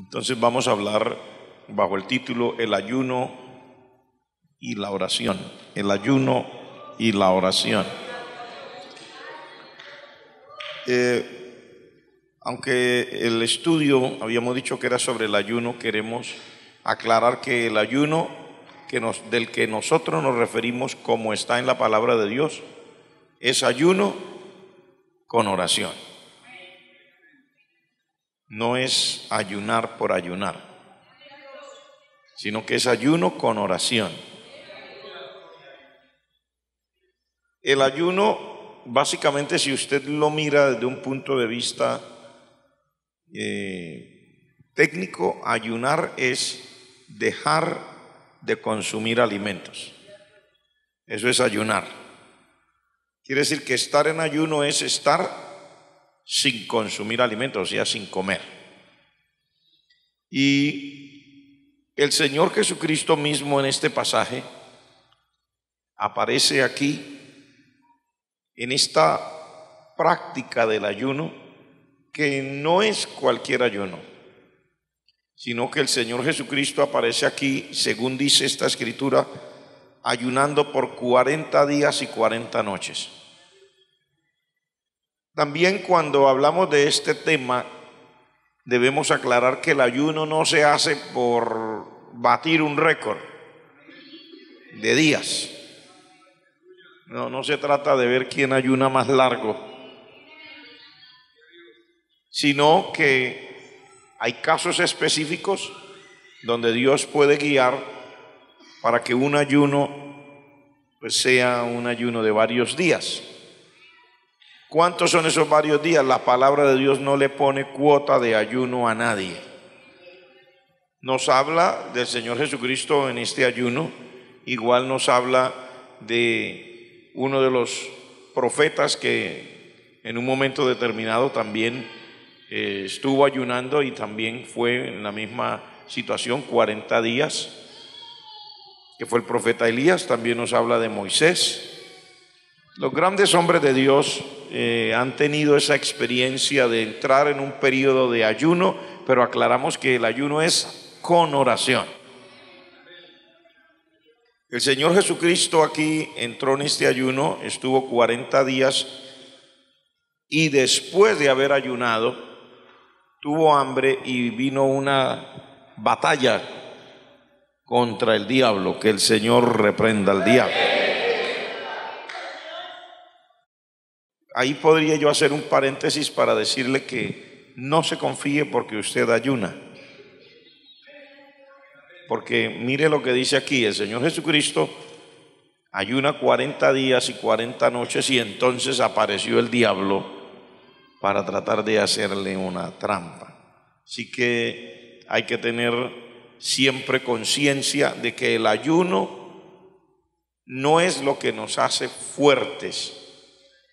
Entonces vamos a hablar bajo el título El ayuno y la oración. El ayuno y la oración. Aunque el estudio habíamos dicho que era sobre el ayuno, queremos aclarar que el ayuno del que nosotros nos referimos, como está en la palabra de Dios, es ayuno con oración. No es ayunar por ayunar, sino que es ayuno con oración. El ayuno, básicamente, si usted lo mira desde un punto de vista técnico, ayunar es dejar de consumir alimentos. Eso es ayunar. Quiere decir que estar en ayuno es estar sin consumir alimentos, o sea, sin comer. Y el Señor Jesucristo mismo en este pasaje aparece aquí en esta práctica del ayuno, que no es cualquier ayuno, sino que el Señor Jesucristo aparece aquí, según dice esta escritura, ayunando por 40 días y 40 noches. También cuando hablamos de este tema, debemos aclarar que el ayuno no se hace por batir un récord de días. No se trata de ver quién ayuna más largo, sino que hay casos específicos donde Dios puede guiar para que un ayuno pues sea un ayuno de varios días. ¿Cuántos son esos varios días? La palabra de Dios no le pone cuota de ayuno a nadie. Nos habla del Señor Jesucristo en este ayuno, igual nos habla de uno de los profetas que en un momento determinado también estuvo ayunando y también fue en la misma situación, 40 días, que fue el profeta Elías. También nos habla de Moisés. Los grandes hombres de Dios han tenido esa experiencia de entrar en un periodo de ayuno, pero aclaramos que el ayuno es con oración. El Señor Jesucristo aquí entró en este ayuno, estuvo 40 días y después de haber ayunado tuvo hambre y vino una batalla contra el diablo. Que el Señor reprenda al diablo. Ahí podría yo hacer un paréntesis para decirle que no se confíe porque usted ayuna. Porque mire lo que dice aquí, el Señor Jesucristo ayuna 40 días y 40 noches y entonces apareció el diablo para tratar de hacerle una trampa. Así que hay que tener siempre conciencia de que el ayuno no es lo que nos hace fuertes.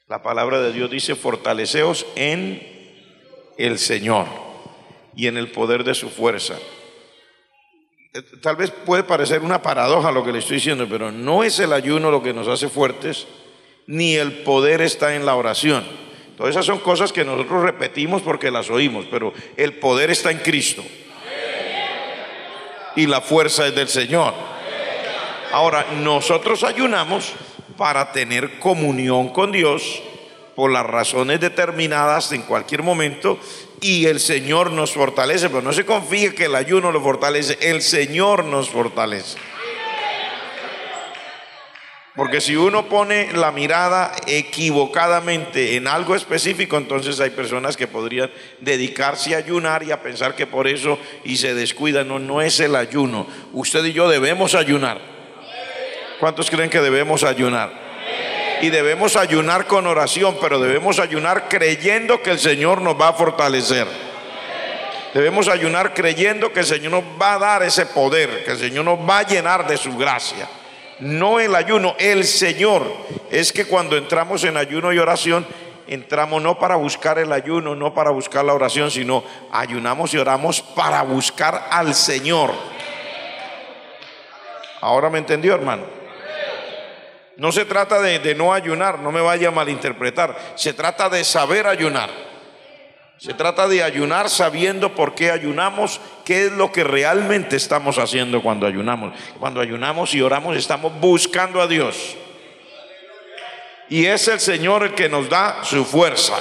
La palabra de Dios dice: fortaleceos en el Señor y en el poder de su fuerza. Tal vez puede parecer una paradoja lo que le estoy diciendo, pero no es el ayuno lo que nos hace fuertes, ni el poder está en la oración. Todas esas son cosas que nosotros repetimos porque las oímos, pero el poder está en Cristo y la fuerza es del Señor. Ahora, nosotros ayunamos para tener comunión con Dios por las razones determinadas en cualquier momento, y el Señor nos fortalece. Pero no se confíe que el ayuno lo fortalece, el Señor nos fortalece. Porque si uno pone la mirada equivocadamente en algo específico, entonces hay personas que podrían dedicarse a ayunar y a pensar que por eso y se descuidan. No es el ayuno. Usted y yo debemos ayunar. ¿Cuántos creen que debemos ayunar? Y debemos ayunar con oración, pero debemos ayunar creyendo que el Señor nos va a fortalecer. Debemos ayunar creyendo que el Señor nos va a dar ese poder, que el Señor nos va a llenar de su gracia. No el ayuno, el Señor. Es que cuando entramos en ayuno y oración, entramos no para buscar el ayuno, no para buscar la oración, sino ayunamos y oramos para buscar al Señor. ¿Ahora me entendió, hermano? No se trata de no ayunar, no me vaya a malinterpretar. Se trata de saber ayunar. Se trata de ayunar sabiendo por qué ayunamos, qué es lo que realmente estamos haciendo cuando ayunamos. Cuando ayunamos y oramos estamos buscando a Dios. Y es el Señor el que nos da su fuerza.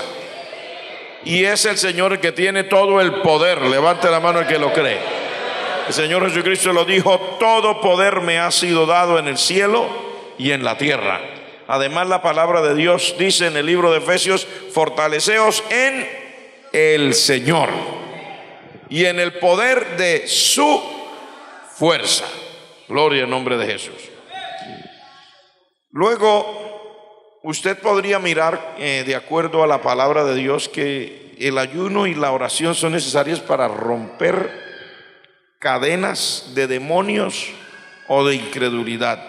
Y es el Señor el que tiene todo el poder. Levante la mano el que lo cree. El Señor Jesucristo lo dijo: todo poder me ha sido dado en el cielo y en la tierra. Además, la palabra de Dios dice en el libro de Efesios: fortaleceos en el Señor y en el poder de su fuerza. Gloria al nombre de Jesús. Luego, usted podría mirar de acuerdo a la palabra de Dios que el ayuno y la oración son necesarios para romper cadenas de demonios o de incredulidad.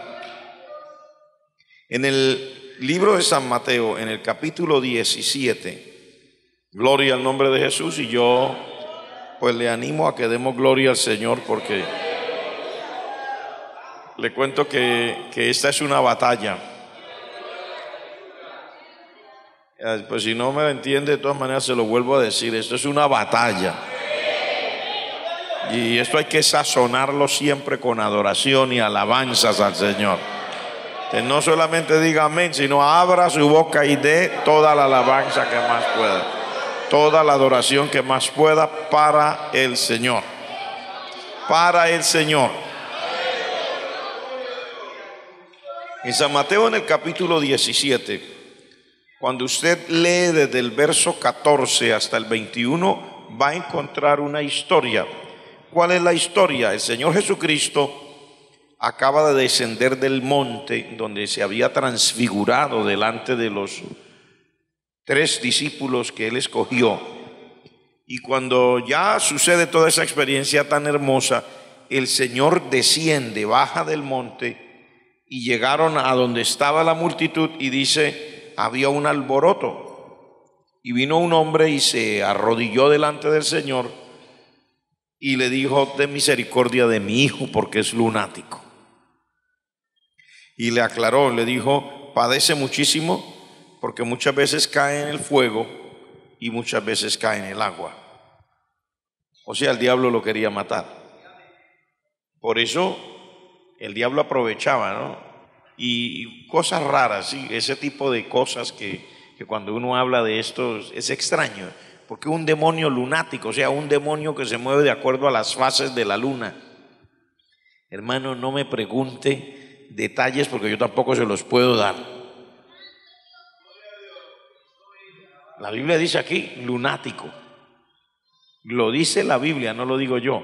En el libro de San Mateo, en el capítulo 17, gloria al nombre de Jesús, y yo pues le animo a que demos gloria al Señor, porque le cuento que esta es una batalla. Pues si no me entiende, de todas maneras se lo vuelvo a decir: esto es una batalla. Y esto hay que sazonarlo siempre con adoración y alabanzas al Señor. Que no solamente diga amén, sino abra su boca y dé toda la alabanza que más pueda, toda la adoración que más pueda para el Señor. Para el Señor. En San Mateo, en el capítulo 17, cuando usted lee desde el verso 14 hasta el 21, va a encontrar una historia. ¿Cuál es la historia? El Señor Jesucristo acaba de descender del monte donde se había transfigurado delante de los 3 discípulos que Él escogió. Y cuando ya sucede toda esa experiencia tan hermosa, el Señor desciende, baja del monte, y llegaron a donde estaba la multitud, y dice: había un alboroto. Y vino un hombre y se arrodilló delante del Señor y le dijo: ten misericordia de mi hijo, porque es lunático. Y le aclaró, le dijo: padece muchísimo, porque muchas veces cae en el fuego y muchas veces cae en el agua. O sea, el diablo lo quería matar. Por eso el diablo aprovechaba, ¿no? Y cosas raras, ¿sí? Ese tipo de cosas que cuando uno habla de esto es extraño. Porque un demonio lunático, o sea, un demonio que se mueve de acuerdo a las fases de la luna. Hermano, no me pregunte detalles porque yo tampoco se los puedo dar. La Biblia dice aquí lunático. Lo dice la Biblia, no lo digo yo.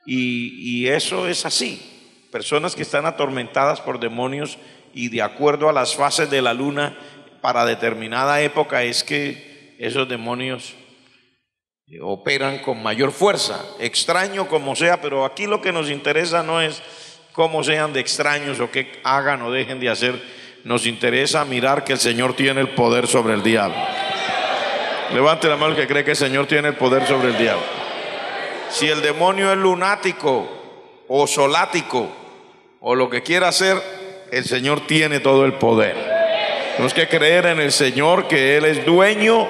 Y eso es así. Personas que están atormentadas por demonios, y de acuerdo a las fases de la luna para determinada época es que esos demonios operan con mayor fuerza. Extraño como sea, pero aquí lo que nos interesa no es cómo sean de extraños o qué hagan o dejen de hacer. Nos interesa mirar que el Señor tiene el poder sobre el diablo. Levante la mano el que cree que el Señor tiene el poder sobre el diablo. Si el demonio es lunático o solático o lo que quiera hacer, el Señor tiene todo el poder. Tenemos que creer en el Señor, que Él es dueño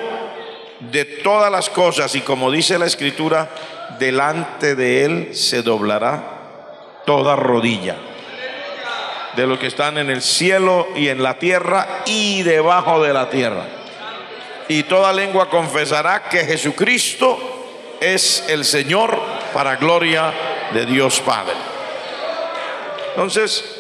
de todas las cosas, y como dice la Escritura, delante de Él se doblará toda rodilla, de los que están en el cielo y en la tierra y debajo de la tierra, y toda lengua confesará que Jesucristo es el Señor, para gloria de Dios Padre. Entonces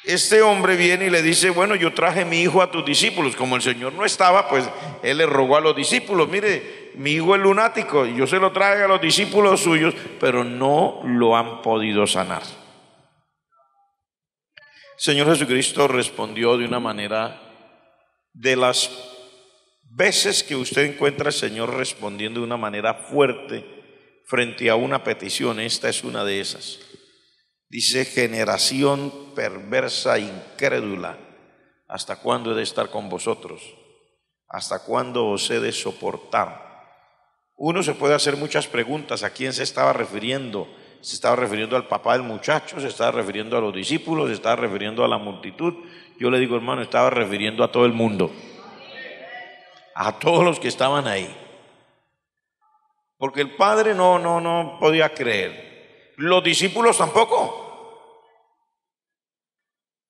este hombre viene y le dice: bueno, yo traje mi hijo a tus discípulos. Como el Señor no estaba, pues él le rogó a los discípulos: mire, mi hijo es lunático, y yo se lo traje a los discípulos suyos, pero no lo han podido sanar. El Señor Jesucristo respondió de una manera, de las veces que usted encuentra al Señor respondiendo de una manera fuerte frente a una petición, esta es una de esas. Dice: generación perversa, incrédula, ¿hasta cuándo he de estar con vosotros? ¿Hasta cuándo os he de soportar? Uno se puede hacer muchas preguntas. ¿A quién se estaba refiriendo? ¿Se estaba refiriendo al papá del muchacho? ¿Se estaba refiriendo a los discípulos? ¿Se estaba refiriendo a la multitud? Yo le digo, hermano, estaba refiriendo a todo el mundo. a todos los que estaban ahí. Porque el Padre no podía creer. Los discípulos tampoco.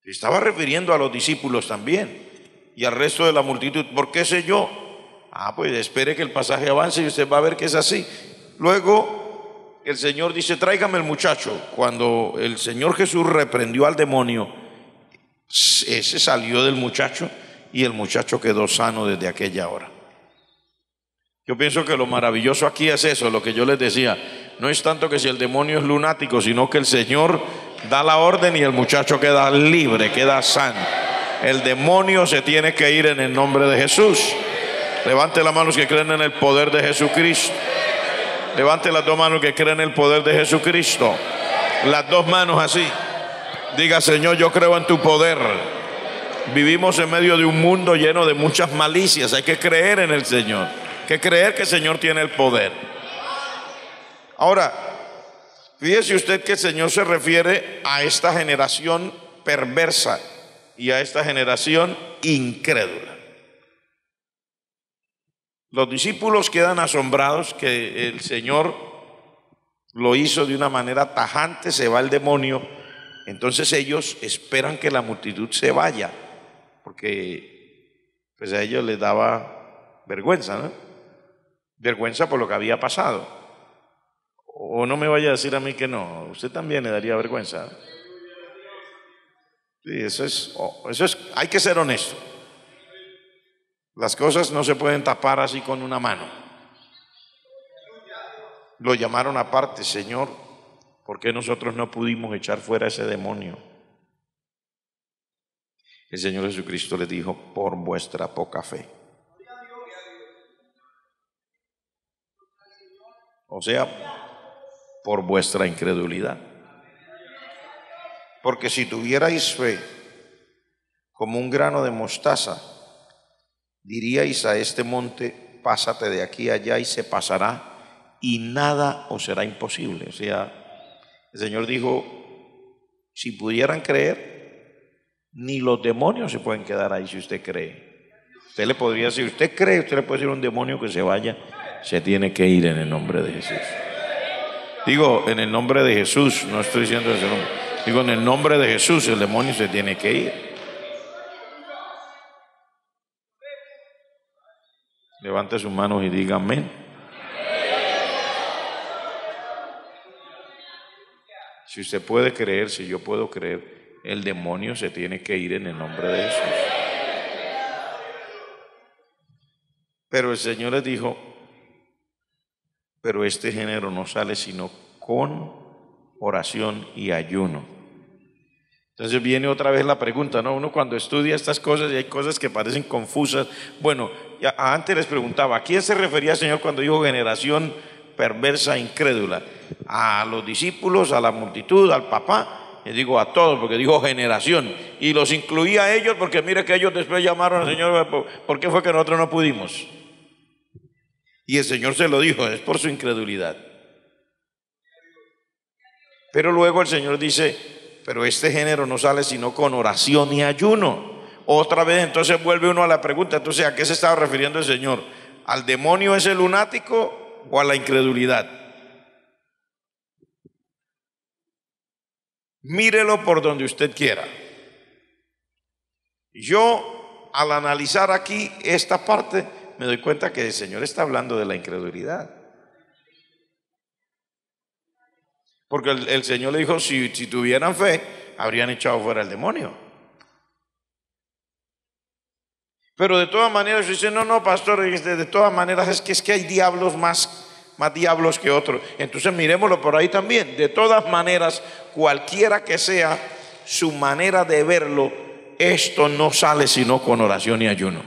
Se estaba refiriendo a los discípulos también y al resto de la multitud. ¿Por qué sé yo? Pues espere que el pasaje avance y usted va a ver que es así. Luego el Señor dice: tráigame el muchacho. Cuando el Señor Jesús reprendió al demonio, ese salió del muchacho y el muchacho quedó sano desde aquella hora. Yo pienso que lo maravilloso aquí es eso, lo que yo les decía. No es tanto que si el demonio es lunático, sino que el Señor da la orden y el muchacho queda libre, queda sano. El demonio se tiene que ir en el nombre de Jesús. Levante las manos que creen en el poder de Jesucristo. Levante las dos manos que creen en el poder de Jesucristo. Las dos manos así. Diga: Señor, yo creo en tu poder. Vivimos en medio de un mundo lleno de muchas malicias. Hay que creer en el Señor. Hay que creer que el Señor tiene el poder. Ahora, fíjese usted que el Señor se refiere a esta generación perversa y a esta generación incrédula. Los discípulos quedan asombrados que el Señor lo hizo de una manera tajante. Se va el demonio. Entonces ellos esperan que la multitud se vaya, porque pues a ellos les daba vergüenza, ¿no? Vergüenza por lo que había pasado. O no me vaya a decir a mí que no, usted también le daría vergüenza. Sí, eso es, hay que ser honesto. Las cosas no se pueden tapar así con una mano. Lo llamaron aparte: Señor, ¿por qué nosotros no pudimos echar fuera ese demonio? El Señor Jesucristo les dijo: por vuestra poca fe. O sea, por vuestra incredulidad. Porque si tuvierais fe como un grano de mostaza, diríais a este monte: pásate de aquí a allá, y se pasará, y nada os será imposible. O sea, el Señor dijo: si pudieran creer, ni los demonios se pueden quedar ahí si usted cree. Usted le podría decir, usted cree, usted le puede decir a un demonio que se vaya, se tiene que ir en el nombre de Jesús. Digo, en el nombre de Jesús, no estoy diciendo ese nombre. Digo, en el nombre de Jesús, el demonio se tiene que ir. Levante sus manos y diga amén. Si usted puede creer, si yo puedo creer, el demonio se tiene que ir en el nombre de Jesús. Pero el Señor les dijo: pero este género no sale sino con oración y ayuno. Entonces viene otra vez la pregunta, ¿no? Uno cuando estudia estas cosas y hay cosas que parecen confusas. Bueno, ya antes les preguntaba, ¿a quién se refería el Señor cuando dijo generación perversa, incrédula? ¿A los discípulos, a la multitud, al papá? Les digo a todos, porque dijo generación. Y los incluía a ellos porque mire que ellos después llamaron al Señor: ¿por qué fue que nosotros no pudimos? Y el Señor se lo dijo: es por su incredulidad. Pero luego el Señor dice: pero este género no sale sino con oración y ayuno. Otra vez entonces vuelve uno a la pregunta: entonces ¿a qué se estaba refiriendo el Señor? ¿Al demonio ese lunático o a la incredulidad? Mírelo por donde usted quiera. Yo, al analizar aquí esta parte, me doy cuenta que el Señor está hablando de la incredulidad. Porque el Señor le dijo: si tuvieran fe, habrían echado fuera el demonio. Pero de todas maneras, dice: no, pastor, de todas maneras es que hay diablos más diablos que otros. Entonces miremoslo por ahí también. De todas maneras, cualquiera que sea su manera de verlo, esto no sale sino con oración y ayuno.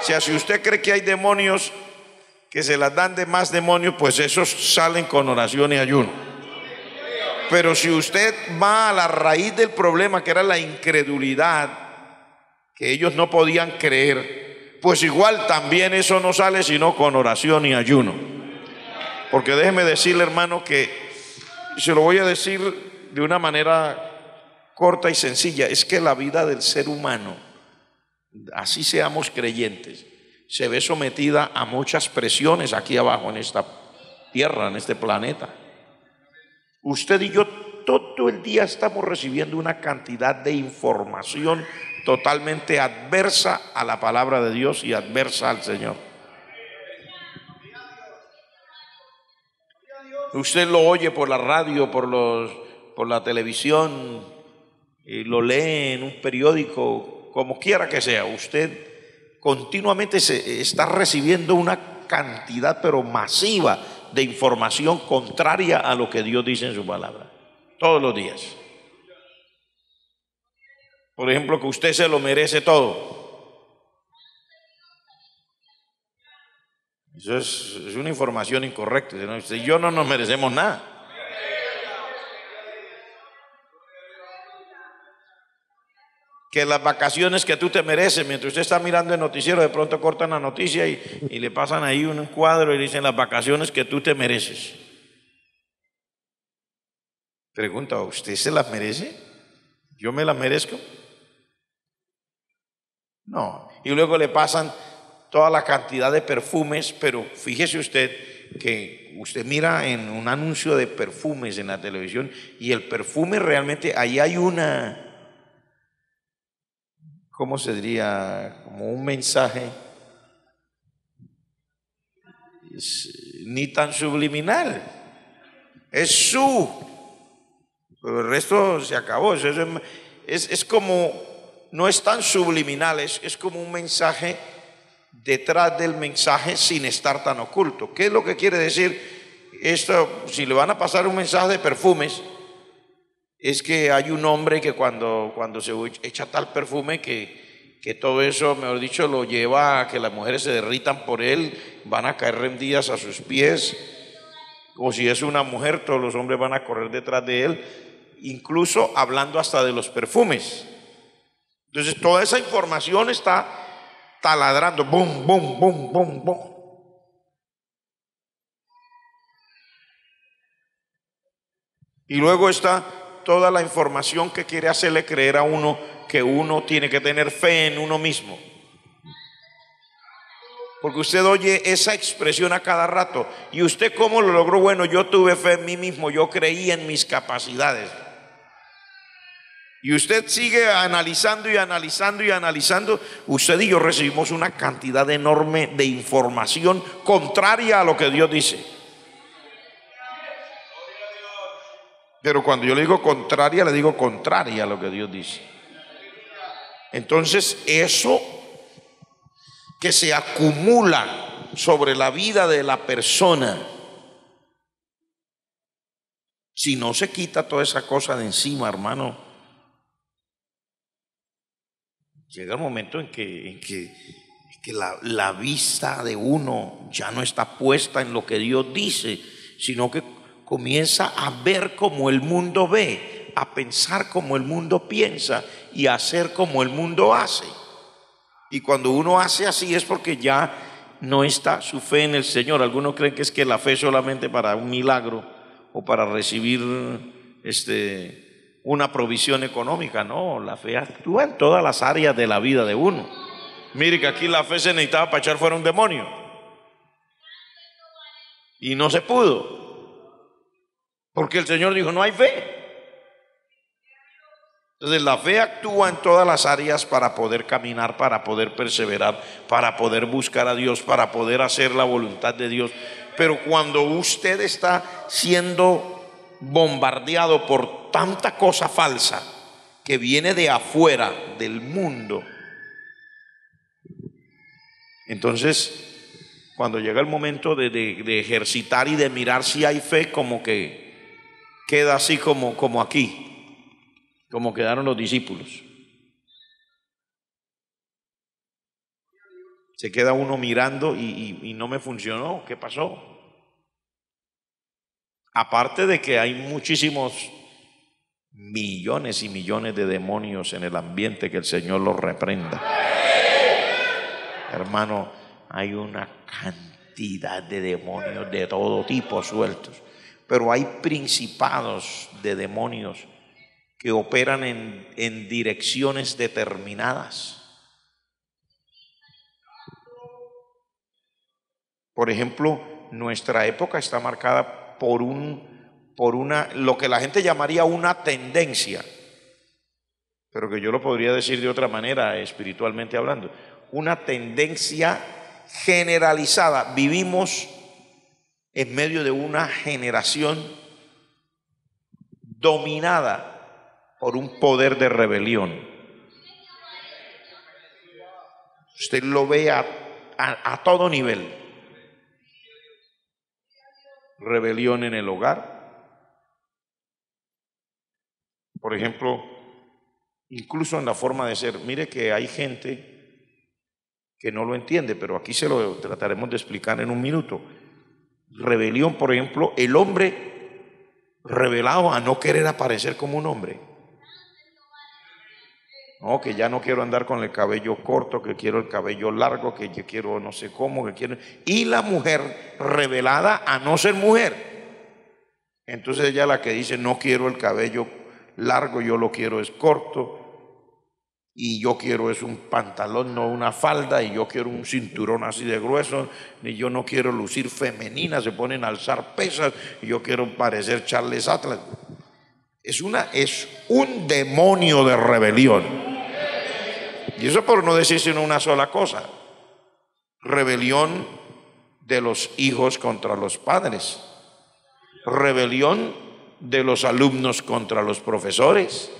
O sea, si usted cree que hay demonios que se las dan de más demonios, pues esos salen con oración y ayuno. Pero si usted va a la raíz del problema, que era la incredulidad, que ellos no podían creer, pues igual también eso no sale sino con oración y ayuno. Porque déjeme decirle, hermano, que se lo voy a decir de una manera corta y sencilla: es que la vida del ser humano así seamos creyentes, se ve sometida a muchas presiones aquí abajo en esta tierra, en este planeta. Usted y yo todo el día estamos recibiendo una cantidad de información totalmente adversa a la palabra de Dios y adversa al Señor. Usted lo oye por la radio, por la televisión, lo lee en un periódico, como quiera que sea. Usted continuamente se está recibiendo una cantidad pero masiva de información contraria a lo que Dios dice en su palabra, todos los días. Por ejemplo, que usted se lo merece todo. Eso es una información incorrecta. Usted y yo no nos merecemos nada. Que las vacaciones que tú te mereces, mientras usted está mirando el noticiero, de pronto cortan la noticia y le pasan ahí un cuadro y dicen las vacaciones que tú te mereces. Pregunta, ¿usted se las merece? ¿Yo me las merezco? No. Y luego le pasan toda la cantidad de perfumes, pero fíjese usted que usted mira en un anuncio de perfumes en la televisión y el perfume realmente, ahí hay una, ¿cómo se diría? Como un mensaje ni tan subliminal. Es pero el resto se acabó. Es como, no es tan subliminal, es como un mensaje detrás del mensaje sin estar tan oculto. ¿Qué es lo que quiere decir esto? Si le van a pasar un mensaje de perfumes, es que hay un hombre que cuando se echa tal perfume que todo eso, mejor dicho, lo lleva a que las mujeres se derritan por él, van a caer rendidas a sus pies, o si es una mujer, todos los hombres van a correr detrás de él, incluso hablando hasta de los perfumes. Entonces toda esa información está taladrando, boom, boom, boom, boom, boom. Y luego está toda la información que quiere hacerle creer a uno que uno tiene que tener fe en uno mismo. Porque usted oye esa expresión a cada rato. ¿Y usted cómo lo logró? Bueno, yo tuve fe en mí mismo, yo creí en mis capacidades. Y usted sigue analizando y analizando y analizando. Usted y yo recibimos una cantidad enorme de información contraria a lo que Dios dice. Pero cuando yo le digo contraria a lo que Dios dice. Entonces eso que se acumula sobre la vida de la persona, si no se quita toda esa cosa de encima, hermano, llega el momento en que la vista de uno ya no está puesta en lo que Dios dice, sino que comienza a ver como el mundo ve, a pensar como el mundo piensa y a hacer como el mundo hace. Y cuando uno hace así es porque ya no está su fe en el Señor. Algunos creen que es que la fe solamente para un milagro o para recibir una provisión económica. No, la fe actúa en todas las áreas de la vida de uno. Mire que aquí la fe se necesitaba para echar fuera un demonio y no se pudo porque el Señor dijo no hay fe. Entonces la fe actúa en todas las áreas para poder caminar, para poder perseverar, para poder buscar a Dios, para poder hacer la voluntad de Dios. Pero cuando usted está siendo bombardeado por tanta cosa falsa que viene de afuera del mundo, entonces cuando llega el momento de ejercitar y de mirar si hay fe, como que queda así como aquí, como quedaron los discípulos. Se queda uno mirando y no me funcionó. ¿Qué pasó? Aparte de que hay muchísimos millones y millones de demonios en el ambiente, que el Señor los reprenda. Hermano, hay una cantidad de demonios de todo tipo sueltos, pero hay principados de demonios que operan en direcciones determinadas. Por ejemplo, nuestra época está marcada por lo que la gente llamaría una tendencia, pero que yo lo podría decir de otra manera, espiritualmente hablando, una tendencia generalizada. Vivimos en medio de una generación dominada por un poder de rebelión. Usted lo ve a todo nivel. Rebelión en el hogar. Por ejemplo, incluso en la forma de ser. Mire que hay gente que no lo entiende, pero aquí se lo trataremos de explicar en un minuto. Rebelión, por ejemplo, el hombre rebelado a no querer aparecer como un hombre. No, que ya no quiero andar con el cabello corto, que quiero el cabello largo, que yo quiero no sé cómo, que quiero. Y la mujer rebelada a no ser mujer. Entonces ella la que dice, no quiero el cabello largo, yo lo quiero es corto. Y yo quiero es un pantalón, no una falda, y yo quiero un cinturón así de grueso, y yo no quiero lucir femenina, se ponen a alzar pesas, y yo quiero parecer Charles Atlas. Es un demonio de rebelión. Y eso por no decir sino una sola cosa. Rebelión de los hijos contra los padres. Rebelión de los alumnos contra los profesores.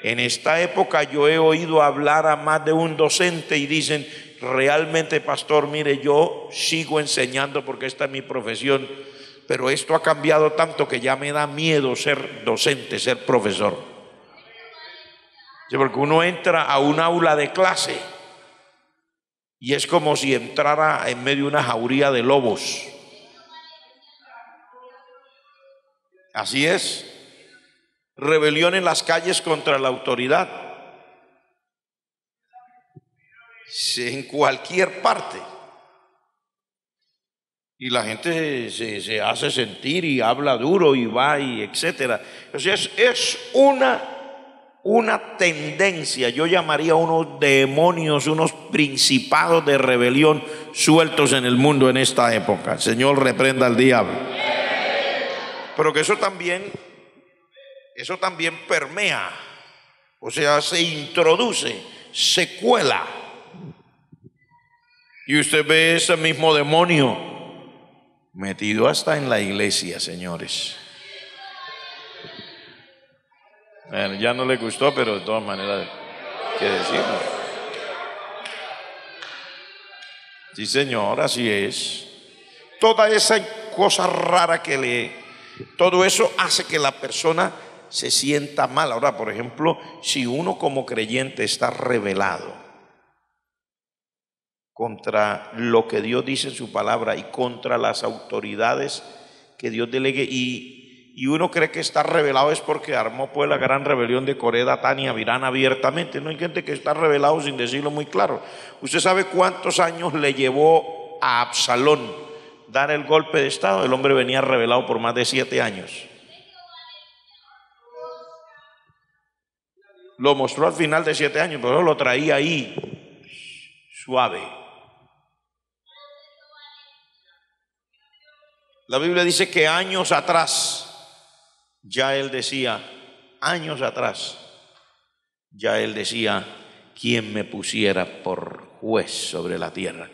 En esta época yo he oído hablar a más de un docente y dicen, realmente pastor, mire, yo sigo enseñando porque esta es mi profesión, pero esto ha cambiado tanto que ya me da miedo ser docente, ser profesor. Sí, porque uno entra a un aula de clase y es como si entrara en medio de una jauría de lobos. Así es. Rebelión en las calles contra la autoridad. En cualquier parte. Y la gente se hace sentir y habla duro y va y etcétera. O sea, es una tendencia, yo llamaría unos demonios, unos principados de rebelión sueltos en el mundo en esta época. El Señor reprenda al diablo. Pero que eso también permea, o sea, se introduce, se cuela. Y usted ve ese mismo demonio metido hasta en la iglesia, señores. Bueno, ya no le gustó, pero de todas maneras, ¿qué decirlo? Sí, señor, así es. Toda esa cosa rara todo eso hace que la persona se sienta mal. Ahora, por ejemplo, si uno como creyente está rebelado contra lo que Dios dice en su palabra y contra las autoridades que Dios delegue, y uno cree que está rebelado es porque armó pues la gran rebelión de Coré, Datán y Abirán abiertamente. No hay gente que está rebelado sin decirlo muy claro. ¿Usted sabe cuántos años le llevó a Absalón dar el golpe de estado? El hombre venía rebelado por más de 7 años. Lo mostró al final de 7 años, pero lo traía ahí suave. La Biblia dice que años atrás ya él decía, ¿quién me pusiera por juez sobre la tierra?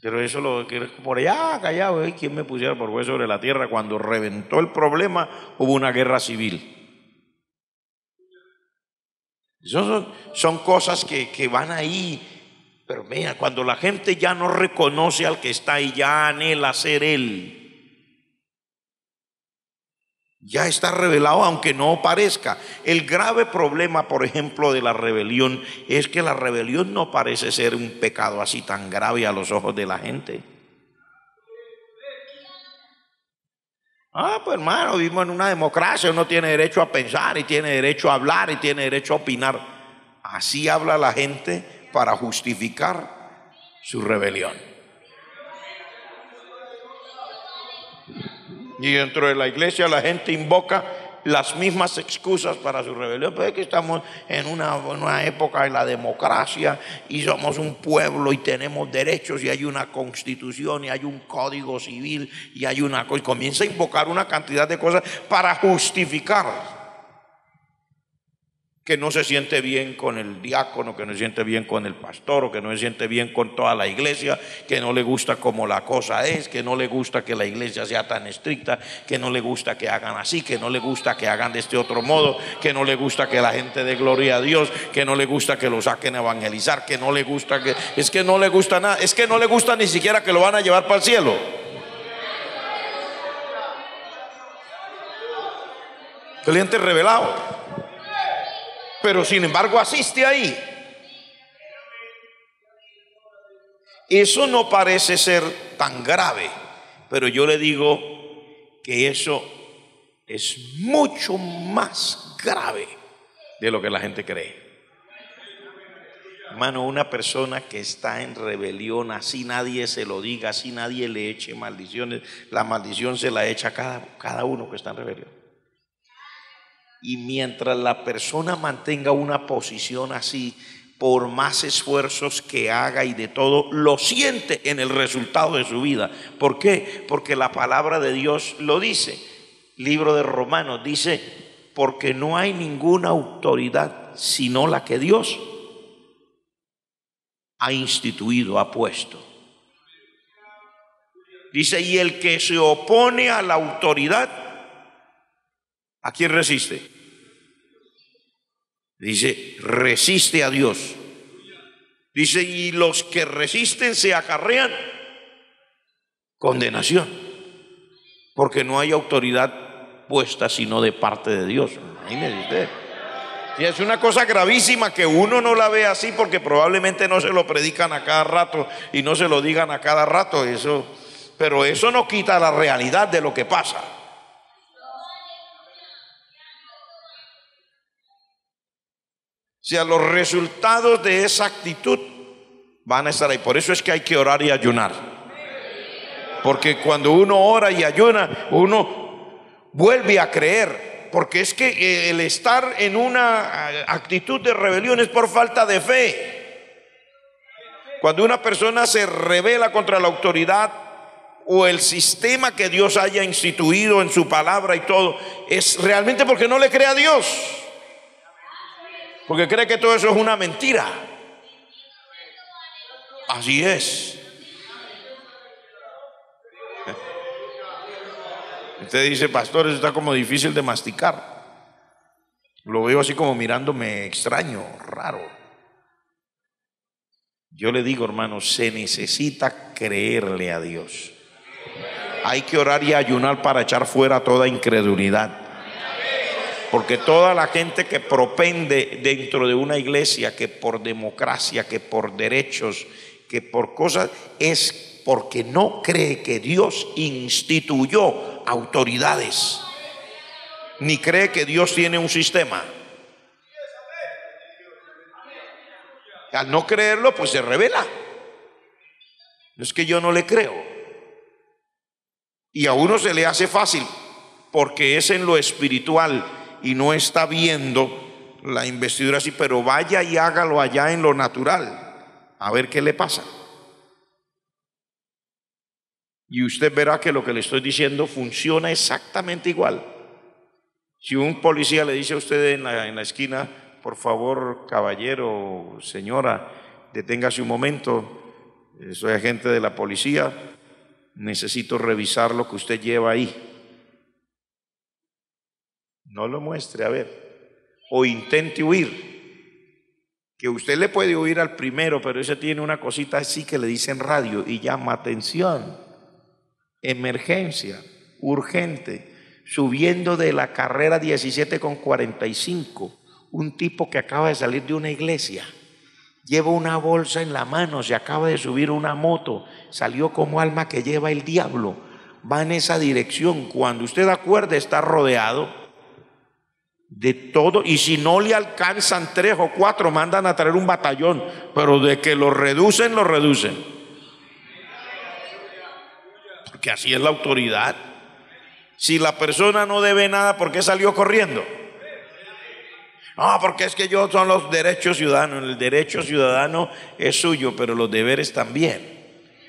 Pero eso lo que por allá callado, ¿quién me pusiera por juez sobre la tierra? Cuando reventó el problema hubo una guerra civil. Son cosas que van ahí, pero mira, cuando la gente ya no reconoce al que está ahí, ya anhela ser él, ya está revelado aunque no parezca. El grave problema, por ejemplo, de la rebelión es que la rebelión no parece ser un pecado así tan grave a los ojos de la gente. Pues hermano, vivimos en una democracia, uno tiene derecho a pensar y tiene derecho a hablar y tiene derecho a opinar. Así habla la gente para justificar su rebelión. Y dentro de la iglesia la gente invoca las mismas excusas para su rebelión. Pero es que estamos en una época de la democracia y somos un pueblo y tenemos derechos y hay una constitución y hay un código civil y hay una cosa. Y comienza a invocar una cantidad de cosas para justificar que no se siente bien con el diácono, que no se siente bien con el pastor, o que no se siente bien con toda la iglesia, que no le gusta como la cosa es, que no le gusta que la iglesia sea tan estricta, que no le gusta que hagan así, que no le gusta que hagan de este otro modo, que no le gusta que la gente dé gloria a Dios, que no le gusta que lo saquen a evangelizar, que no le gusta que... Es que no le gusta nada, es que no le gusta ni siquiera que lo van a llevar para el cielo. Cliente revelado. Pero sin embargo asiste ahí. Eso no parece ser tan grave, pero yo le digo que eso es mucho más grave de lo que la gente cree. Hermano, una persona que está en rebelión, así nadie se lo diga, así nadie le eche maldiciones, la maldición se la echa cada uno que está en rebelión. Y mientras la persona mantenga una posición así, por más esfuerzos que haga y de todo, lo siente en el resultado de su vida. ¿Por qué? Porque la palabra de Dios lo dice. Libro de Romanos dice, porque no hay ninguna autoridad sino la que Dios ha instituido, ha puesto. Dice, y el que se opone a la autoridad, ¿a quién resiste? Dice, resiste a Dios. Dice, y los que resisten se acarrean condenación, porque no hay autoridad puesta sino de parte de Dios. Imagínese usted. Y es una cosa gravísima que uno no la ve así, porque probablemente no se lo predican a cada rato y no se lo digan a cada rato. Pero eso no quita la realidad de lo que pasa. O sea, los resultados de esa actitud van a estar ahí. Por eso es que hay que orar y ayunar. Porque cuando uno ora y ayuna, uno vuelve a creer. Porque es que el estar en una actitud de rebelión es por falta de fe. Cuando una persona se rebela contra la autoridad o el sistema que Dios haya instituido en su palabra y todo, es realmente porque no le cree a Dios. Porque cree que todo eso es una mentira. Así es. Usted dice, pastor, eso está como difícil de masticar. Lo veo así como mirándome extraño, raro. Yo le digo, hermano, se necesita creerle a Dios. Hay que orar y ayunar para echar fuera toda incredulidad. Porque toda la gente que propende dentro de una iglesia, que por democracia, que por derechos, que por cosas, es porque no cree que Dios instituyó autoridades, ni cree que Dios tiene un sistema. Al no creerlo, pues se revela. No es que yo no le creo. Y a uno se le hace fácil, porque es en lo espiritual y no está viendo la investidura así, pero vaya y hágalo allá en lo natural, a ver qué le pasa. Y usted verá que lo que le estoy diciendo funciona exactamente igual. Si un policía le dice a usted en la esquina, por favor, caballero, señora, deténgase un momento, soy agente de la policía, necesito revisar lo que usted lleva ahí. No lo muestre, a ver. O intente huir. Que usted le puede huir al primero, pero ese tiene una cosita así que le dicen radio y llama atención. Emergencia, urgente. Subiendo de la carrera 17,45. Un tipo que acaba de salir de una iglesia. Lleva una bolsa en la mano, se acaba de subir una moto. Salió como alma que lleva el diablo. Va en esa dirección. Cuando usted acuerde, está rodeado de todo, y si no le alcanzan 3 o 4, mandan a traer un batallón, pero de que lo reducen, porque así es la autoridad. Si la persona no debe nada, ¿por qué salió corriendo? No, porque es que yo son los derechos ciudadanos. El derecho ciudadano es suyo, pero los deberes también.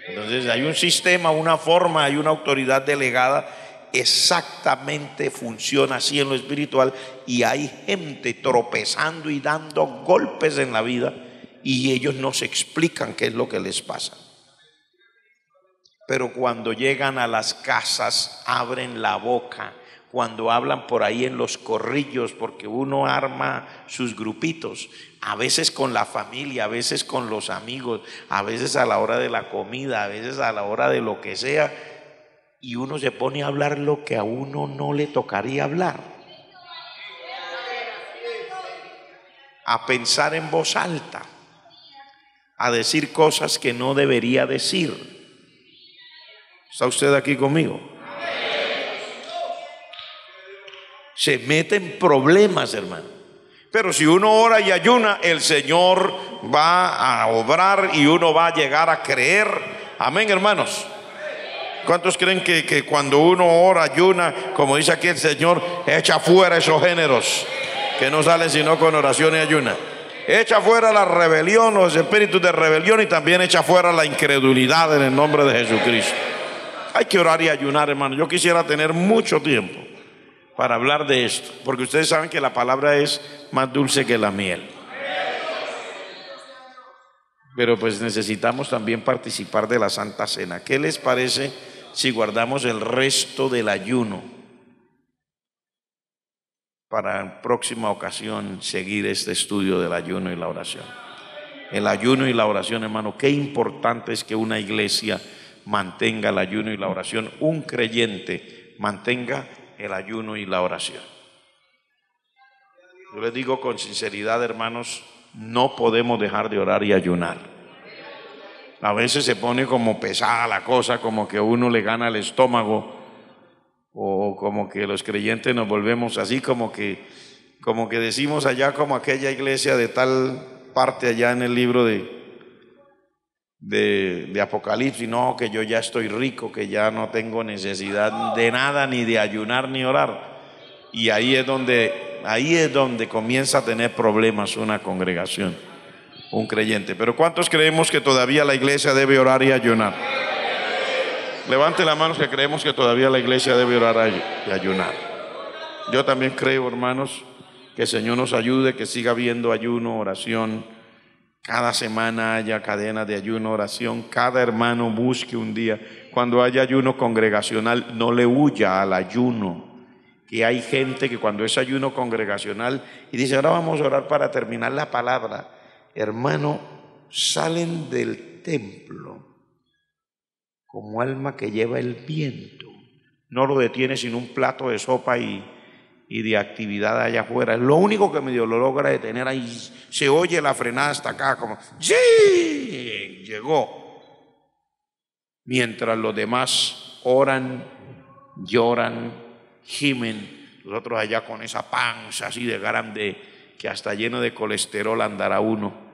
Entonces hay un sistema, una forma, hay una autoridad delegada. Exactamente funciona así en lo espiritual, y hay gente tropezando y dando golpes en la vida y ellos no se explican qué es lo que les pasa. Pero cuando llegan a las casas abren la boca, cuando hablan por ahí en los corrillos, porque uno arma sus grupitos, a veces con la familia, a veces con los amigos, a veces a la hora de la comida, a veces a la hora de lo que sea, y uno se pone a hablar lo que a uno no le tocaría hablar, a pensar en voz alta, a decir cosas que no debería decir. ¿Está usted aquí conmigo? Se mete en problemas, hermano. Pero si uno ora y ayuna, el Señor va a obrar y uno va a llegar a creer. Amén, hermanos. ¿Cuántos creen que cuando uno ora, ayuna, como dice aquí el Señor, echa fuera esos géneros que no salen sino con oración y ayuna? Echa fuera la rebelión, los espíritus de rebelión, y también echa fuera la incredulidad en el nombre de Jesucristo. Hay que orar y ayunar, hermano. Yo quisiera tener mucho tiempo para hablar de esto, porque ustedes saben que la palabra es más dulce que la miel. Pero pues necesitamos también participar de la Santa Cena. ¿Qué les parece si guardamos el resto del ayuno para en próxima ocasión seguir este estudio del ayuno y la oración? El ayuno y la oración, hermano, qué importante es que una iglesia mantenga el ayuno y la oración, un creyente mantenga el ayuno y la oración. Yo les digo con sinceridad, hermanos, no podemos dejar de orar y ayunar. A veces se pone como pesada la cosa, como que uno le gana el estómago, o como que los creyentes nos volvemos así, como que decimos allá, como aquella iglesia de tal parte allá en el libro de Apocalipsis, no, que yo ya estoy rico, que ya no tengo necesidad de nada, ni de ayunar ni orar. Y ahí es donde comienza a tener problemas una congregación, un creyente. Pero ¿cuántos creemos que todavía la iglesia debe orar y ayunar? Levante la mano que creemos que todavía la iglesia debe orar y ayunar. Yo también creo, hermanos, que el Señor nos ayude, que siga habiendo ayuno, oración. Cada semana haya cadenas de ayuno, oración. Cada hermano busque un día. Cuando haya ayuno congregacional, no le huya al ayuno. Que hay gente que cuando es ayuno congregacional y dice, ahora vamos a orar para terminar la palabra, hermano, salen del templo como alma que lleva el viento. No lo detiene sin un plato de sopa y de actividad allá afuera. Lo único que medio lo logra detener ahí. Se oye la frenada hasta acá, como ¡sí! Llegó. Mientras los demás oran, lloran, gimen, nosotros allá con esa panza así de grande que hasta lleno de colesterol andará uno.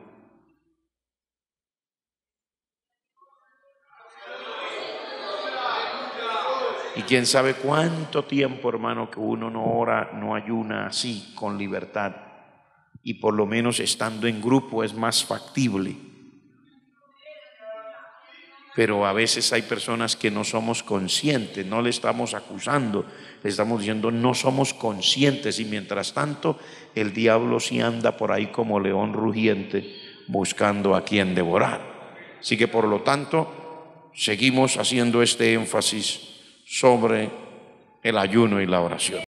Y quién sabe cuánto tiempo, hermano, que uno no ora, no ayuna así, con libertad. Y por lo menos estando en grupo es más factible. Pero a veces hay personas que no somos conscientes, no le estamos acusando, le estamos diciendo no somos conscientes, y mientras tanto el diablo sí anda por ahí como león rugiente buscando a quien devorar. Así que por lo tanto seguimos haciendo este énfasis sobre el ayuno y la oración.